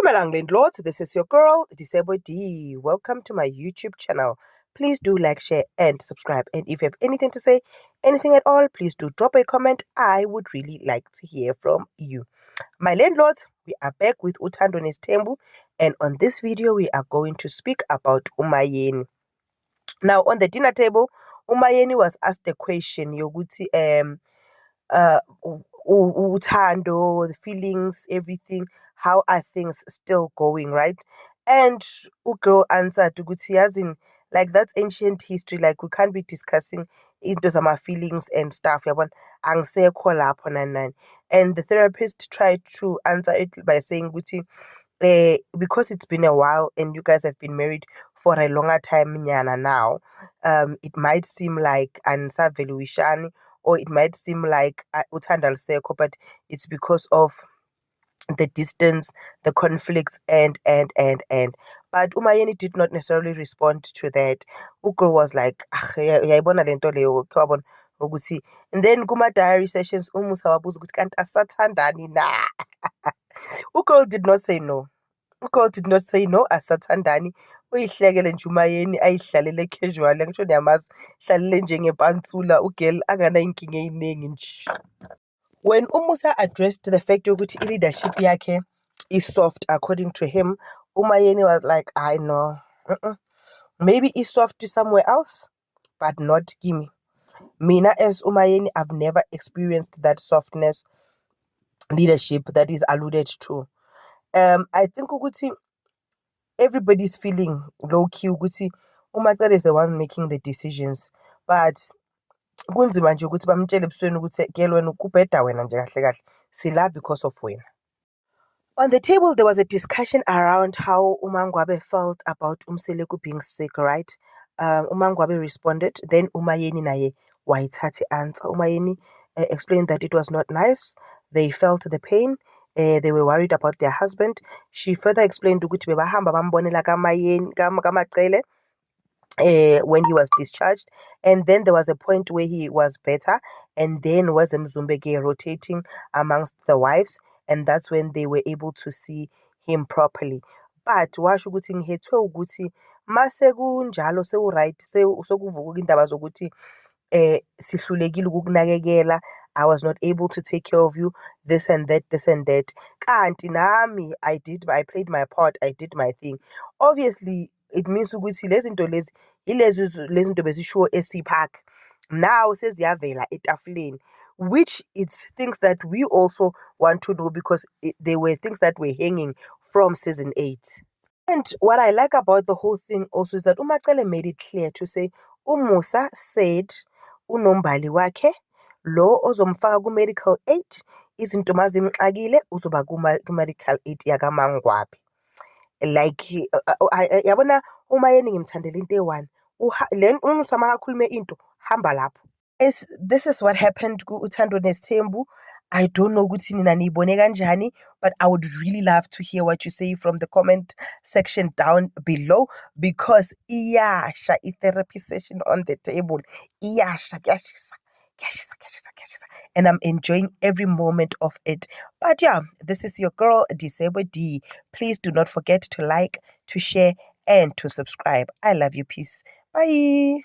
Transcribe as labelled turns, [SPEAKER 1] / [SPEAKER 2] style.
[SPEAKER 1] Dumelang landlords, this is your girl, Disable D. Welcome to my YouTube channel. Please do like, share, and subscribe. And if you have anything to say, anything at all, please do drop a comment. I would really like to hear from you. My landlords, we are back with Uthando Nesthembu, and on this video, we are going to speak about Umayeni. Now, on the dinner table, Umayeni was asked the question, yoguti, uthando, the feelings, everything, how are things still going, right? And girl answered ukuthi yazini, like that's ancient history, like we can't be discussing into some feelings and stuff yabona, angisekho lapho nani. And the therapist tried to answer it by saying ukuthi because it's been a while and you guys have been married for a longer time nyana now, it might seem like anisavelwishani, or it might seem like uthando alisekho, but it's because of the distance, the conflicts, and. But Umayeni did not necessarily respond to that. Ugirl was like, uyayibona lento leyo, khawabona ukuthi. And then kuma diary sessions, umusa wabuza ukuthi kanti asathandani na. Ugirl did not say no. Ugirl did not say no, asathandani. Uyihlekele nje Umayeni ayihlalele casual, ngisho niyamazi, hlalele njengepantsula, ugirl anganayinkinga eyiningi nje. When Umusa addressed the fact that leadership yakhe is soft, according to him, Umayeni was like, I know. Maybe it's soft somewhere else, but not Kimi. Mina as Umayeni, I've never experienced that softness leadership that is alluded to. I think ukuthi everybody's feeling low-key ukuthi uMacele is the one making the decisions, but kunzima nje ukuthi bamtshele ebusweni ukuthi girl wena kubheda wena nje kahle kahle sila because of wena. On the table there was a discussion around how uMangwabe felt about uMseleku being sick, right? uMangwabe responded, then Umayeni naye wayithatha answer. Umayeni explained that it was not nice, they felt the pain, they were worried about their husband. She further explained ukuthi bebahamba bambonela kaMacele when he was discharged, and then there was a point where he was better, and then was Mzumbege rotating amongst the wives, and that's when they were able to see him properly. But washo ukuthi ngihethwe ukuthi mase kunjalo sewuright sekuvuka indaba zokuthi sihlulekile ukukunakekela, I was not able to take care of you, this and that. Kanti nami I played my part, I did my thing. Obviously it means ukuthi lezi zinto lezi lezi zinto bezisho esipark now seziyavela etafuleni, which it's things that we also want to know because they were things that were hanging from season 8. And what I like about the whole thing also is that uMacele made it clear to say uMusa said unombali wakhe lo ozomfaka ku-medical aid, izinto mazimxakile uzoba ku-medical aid yakaMangwabe. Like yabona Umayeni ngimthandela into eyi-one, le umusa makakhulume into hamba lapho. This is what happened ku-Uthando Nesthembu. I don't know ukuthi nina niyibone kanjani, but I would really love to hear what you say from the comment section down below, because iyasha i-therapy session on the table. Iyasha, kuyashisa, and I'm enjoying every moment of it. But yeah, this is your girl Disable D. Please do not forget to like, to share, and to subscribe. I love you. Peace. Bye.